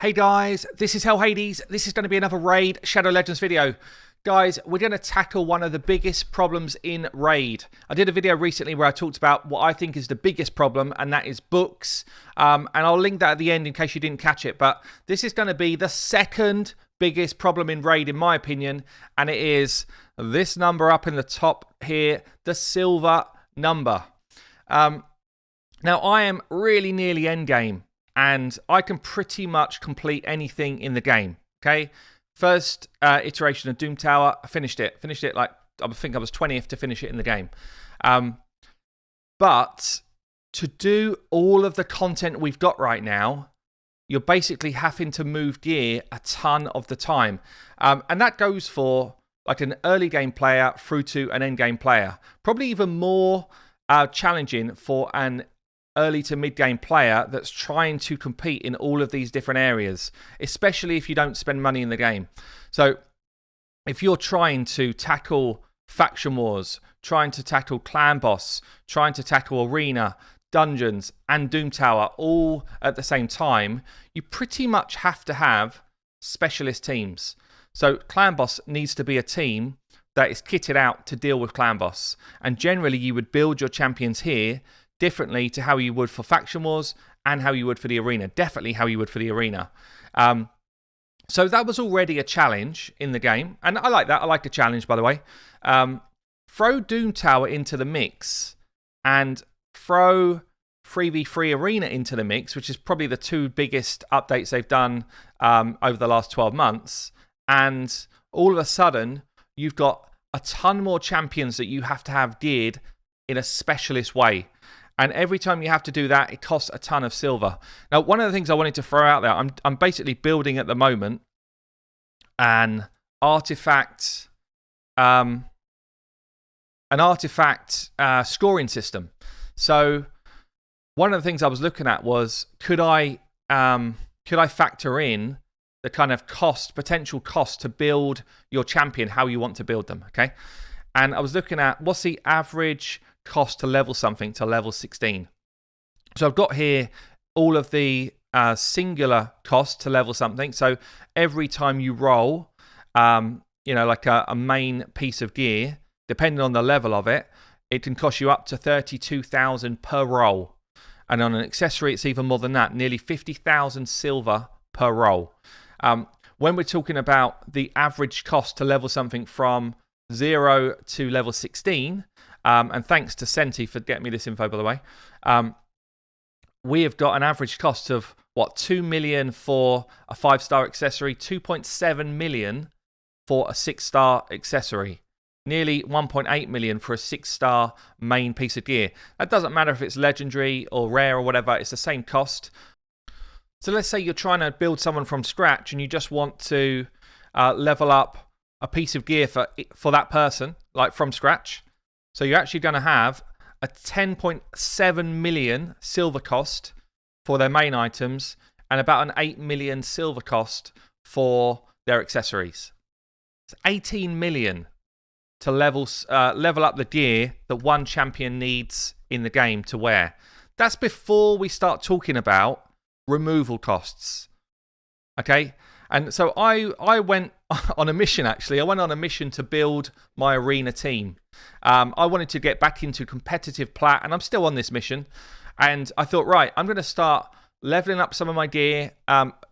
Hey guys, this is Hell Hades. This is going to be another Raid Shadow Legends video. Guys, we're going to tackle one of the biggest problems in Raid. I did a video recently where I talked about what I think is the biggest problem, and that is books. And I'll link that at the end in case you didn't catch it. But this is going to be the second biggest problem in Raid, in my opinion. And it is this number up in the top here, the silver number. Now, I am really nearly endgame, and I can pretty much complete anything in the game, okay? First iteration of Doom Tower, I finished it. Like, I think I was 20th to finish it in the game. But to do all of the content we've got right now, you're basically having to move gear a ton of the time. And that goes for like an early game player through to an end game player. Probably even more challenging for an early to mid game player that's trying to compete in all of these different areas, especially if you don't spend money in the game. So if you're trying to tackle faction wars, trying to tackle clan boss, trying to tackle arena, dungeons and Doom Tower all at the same time, you pretty much have to have specialist teams. So clan boss needs to be a team that is kitted out to deal with clan boss, and generally you would build your champions here differently to how you would for faction wars and how you would for the arena. Definitely how you would for the arena. So that was already a challenge in the game. And I like that. I like the challenge, by the way. Throw Doom Tower into the mix and throw 3v3 arena into the mix, which is probably the two biggest updates they've done over the last 12 months. And all of a sudden, you've got a ton more champions that you have to have geared in a specialist way. And every time you have to do that, it costs a ton of silver. Now, one of the things I wanted to throw out there, I'm basically building at the moment an artifact scoring system. So one of the things I was looking at was, could I factor in the kind of potential cost to build your champion, how you want to build them, okay? And I was looking at what's the average cost to level something to level 16. So I've got here all of the singular cost to level something. So every time you roll, like a main piece of gear, depending on the level of it, it can cost you up to 32,000 per roll. And on an accessory, it's even more than that, nearly 50,000 silver per roll. When we're talking about the average cost to level something from 0 to level 16, and thanks to Senti for getting me this info, by the way, we have got an average cost of, 2 million for a 5-star accessory, 2.7 million for a 6-star accessory, nearly 1.8 million for a 6-star main piece of gear. That doesn't matter if it's legendary or rare or whatever, it's the same cost. So let's say you're trying to build someone from scratch and you just want to level up a piece of gear for that person, like from scratch. So you're actually going to have a 10.7 million silver cost for their main items and about an 8 million silver cost for their accessories. It's 18 million to level up the gear that one champion needs in the game to wear. That's before we start talking about removal costs. Okay? And so I went on a mission, actually. I went on a mission to build my arena team. I wanted to get back into competitive plat, and I'm still on this mission. And I thought, right, I'm going to start leveling up some of my gear,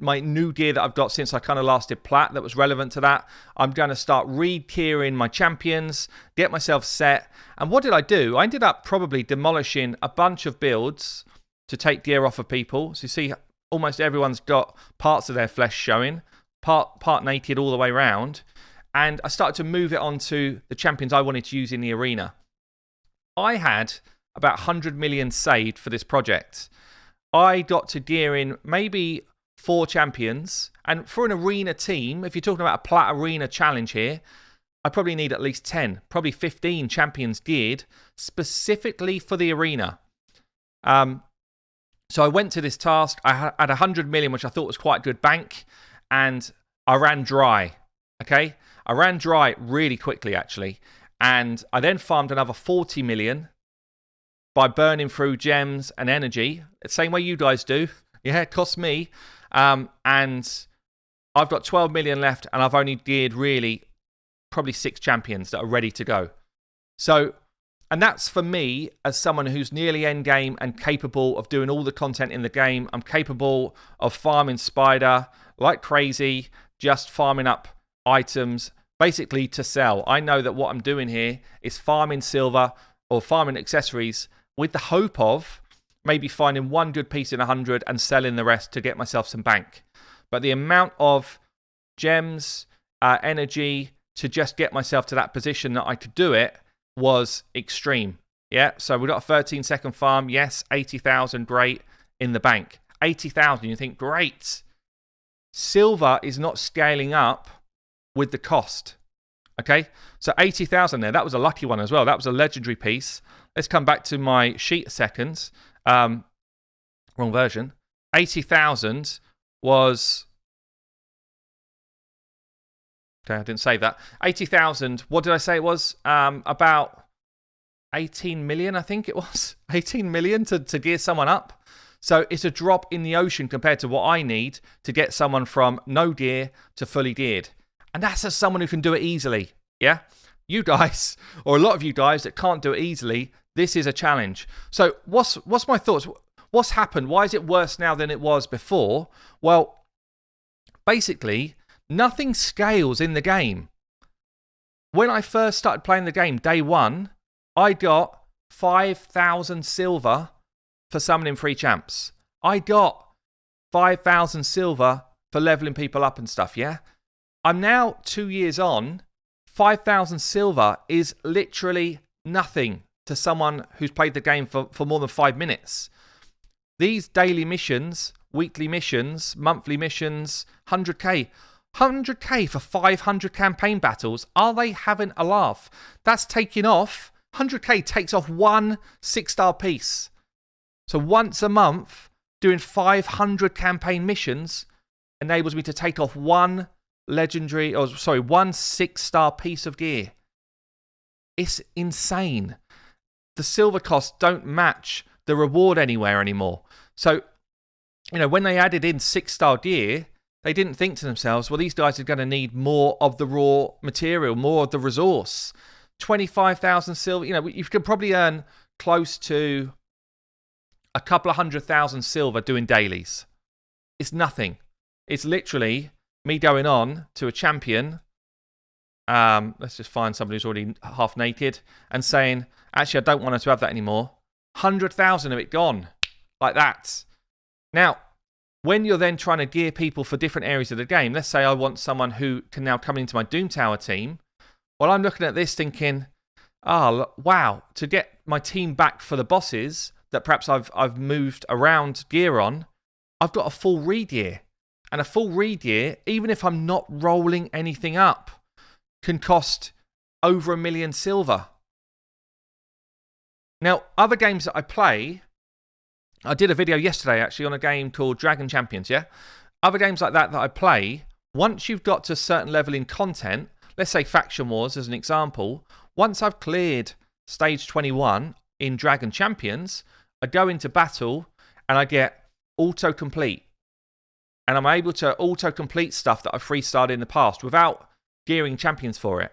my new gear that I've got since I kind of last did plat that was relevant to that. I'm going to start re-gearing my champions, get myself set. And what did I do? I ended up probably demolishing a bunch of builds to take gear off of people. So you see, almost everyone's got parts of their flesh showing, part naked all the way around. And I started to move it onto the champions I wanted to use in the arena. I had about 100 million saved for this project. I got to gear in maybe 4 champions. And for an arena team, if you're talking about a plat arena challenge here, I probably need at least 10, probably 15 champions geared specifically for the arena. So I went to this task. I had 100 million, which I thought was quite a good bank, and I ran dry. Okay? I ran dry really quickly, actually, and I then farmed another 40 million by burning through gems and energy, the same way you guys do. Yeah, it cost me. And I've got 12 million left, and I've only geared really probably 6 champions that are ready to go. So, and that's for me as someone who's nearly end game and capable of doing all the content in the game. I'm capable of farming spider like crazy, just farming up items basically to sell. I know that what I'm doing here is farming silver or farming accessories with the hope of maybe finding one good piece in 100 and selling the rest to get myself some bank. But the amount of gems, energy to just get myself to that position that I could do it was extreme. Yeah, so we got a 13-second farm. Yes, 80,000, great, in the bank. 80,000, you think, great. Silver is not scaling up with the cost. Okay, so 80,000 there. That was a lucky one as well. That was a legendary piece. Let's come back to my sheet a second. Wrong version. 80,000 was... Okay, I didn't say that. 80,000, what did I say it was? About 18 million, I think it was. 18 million to gear someone up. So it's a drop in the ocean compared to what I need to get someone from no gear to fully geared. And that's as someone who can do it easily. Yeah? You guys, or a lot of you guys that can't do it easily, this is a challenge. So what's my thoughts? What's happened? Why is it worse now than it was before? Well, basically, nothing scales in the game. When I first started playing the game, day one, I got 5,000 silver for summoning free champs. I got 5,000 silver for leveling people up and stuff, yeah? I'm now 2 years on. 5,000 silver is literally nothing to someone who's played the game for more than 5 minutes. These daily missions, weekly missions, monthly missions, 100k. 100k for 500 campaign battles. Are they having a laugh? That's taking off. 100k takes off one 6-star piece. So once a month, doing 500 campaign missions enables me to take off one 6-star piece of gear. It's insane. The silver costs don't match the reward anywhere anymore. So, when they added in 6-star gear, they didn't think to themselves, well, these guys are going to need more of the raw material, more of the resource. 25,000 silver, you could probably earn close to a couple of 100,000 silver doing dailies. It's nothing. It's literally me going on to a champion. Let's just find somebody who's already half naked and saying, actually, I don't want her to have that anymore. 100,000 of it gone. Like that. Now, when you're then trying to gear people for different areas of the game, let's say I want someone who can now come into my Doom Tower team. Well, I'm looking at this thinking, oh, wow, to get my team back for the bosses that perhaps I've moved around gear on, I've got a full re-gear. And a full re-gear, even if I'm not rolling anything up, can cost over 1 million silver. Now, other games that I play, I did a video yesterday actually on a game called Dragon Champions, yeah? Other games like that I play, once you've got to a certain level in content, let's say Faction Wars as an example, once I've cleared stage 21 in Dragon Champions, I go into battle and I get auto-complete. And I'm able to auto-complete stuff that I've freestarted in the past without gearing champions for it.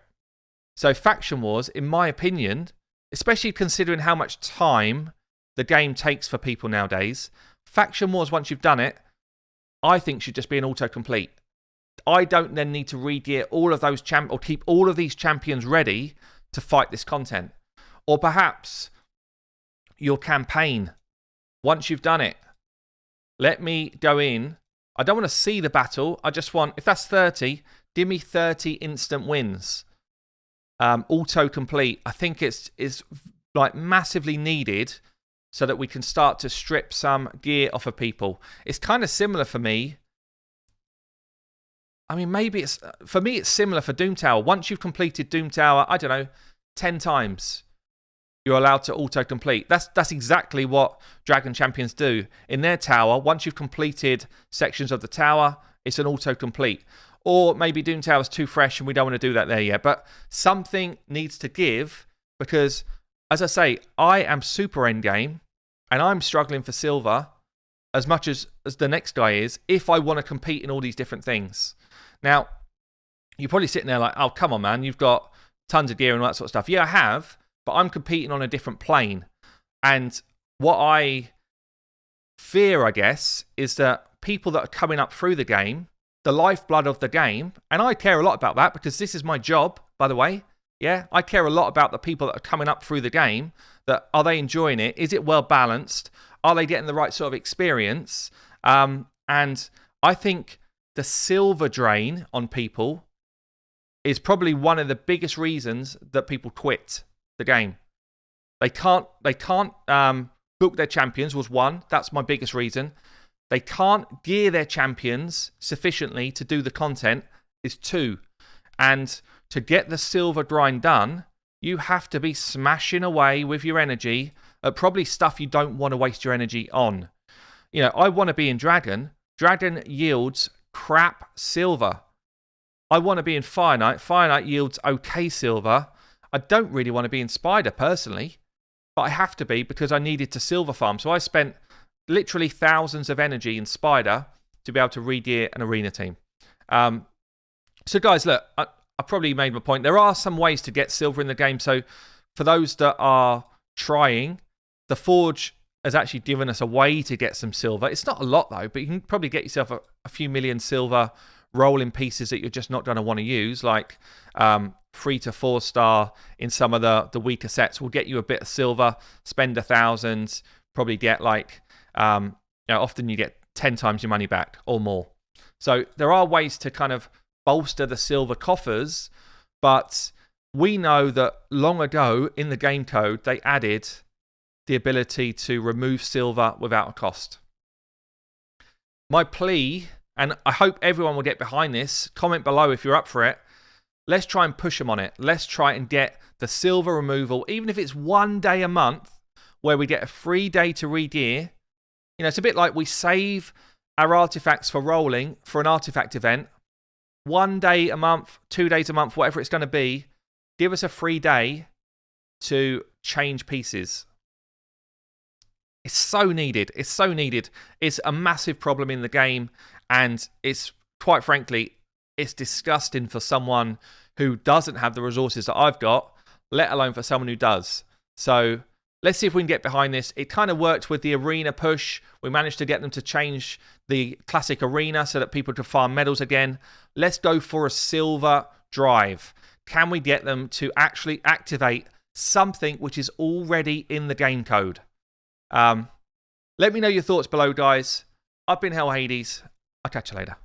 So Faction Wars, in my opinion, especially considering how much time the game takes for people nowadays, Faction Wars, once you've done it, I think should just be an auto-complete. I don't then need to re-gear all of those or keep all of these champions ready to fight this content. Or perhaps your campaign, once you've done it, let me go in. I don't want to see the battle. I just want, if that's 30, give me 30 instant wins. Auto-complete. I think it's like massively needed so that we can start to strip some gear off of people. It's kind of similar for me. I mean, maybe for me, it's similar for Doom Tower. Once you've completed Doom Tower, I don't know, 10 times, you're allowed to auto-complete. That's exactly what Dragon Champions do. In their tower, once you've completed sections of the tower, it's an auto-complete. Or maybe Doom Tower's too fresh and we don't want to do that there yet. But something needs to give because, as I say, I am super endgame and I'm struggling for silver. as much as the next guy is if I want to compete in all these different things. Now, you're probably sitting there like, oh, come on, man, you've got tons of gear and all that sort of stuff. Yeah, I have, but I'm competing on a different plane. And what I fear, I guess, is that people that are coming up through the game, the lifeblood of the game, and I care a lot about that because this is my job, by the way. Yeah, I care a lot about the people that are coming up through the game. That are they enjoying it? Is it well balanced? Are they getting the right sort of experience? And I think the silver drain on people is probably one of the biggest reasons that people quit the game. They can't book their champions was one. That's my biggest reason. They can't gear their champions sufficiently to do the content is two. And to get the silver grind done, you have to be smashing away with your energy at probably stuff you don't want to waste your energy on. You know, I want to be in Dragon. Dragon yields crap silver. I want to be in Fire Knight. Fire Knight yields okay silver. I don't really want to be in Spider personally, but I have to be because I needed to silver farm. So I spent literally thousands of energy in Spider to be able to re-gear an arena team. So guys, look, I probably made my point. There are some ways to get silver in the game. So for those that are trying, the Forge has actually given us a way to get some silver. It's not a lot though, but you can probably get yourself a few million silver rolling pieces that you're just not going to want to use, like 3 to 4 star in some of the weaker sets will get you a bit of silver. Spend 1,000, probably get like often you get 10 times your money back or more. So there are ways to kind of bolster the silver coffers, but we know that long ago in the game code they added the ability to remove silver without a cost. My plea, and I hope everyone will get behind this, comment below if you're up for it. Let's try and push them on it. Let's try and get the silver removal, even if it's 1 day a month, where we get a free day to re-gear. You know, it's a bit like we save our artifacts for rolling for an artifact event. 1 day a month, 2 days a month, whatever it's going to be, give us a free day to change pieces. It's so needed. It's so needed. It's a massive problem in the game, and it's, quite frankly, it's disgusting for someone who doesn't have the resources that I've got, let alone for someone who does. So let's see if we can get behind this. It kind of worked with the arena push. We managed to get them to change the classic arena so that people could farm medals again. Let's go for a silver drive. Can we get them to actually activate something which is already in the game code? Let me know your thoughts below, guys. I've been Hell Hades. I'll catch you later.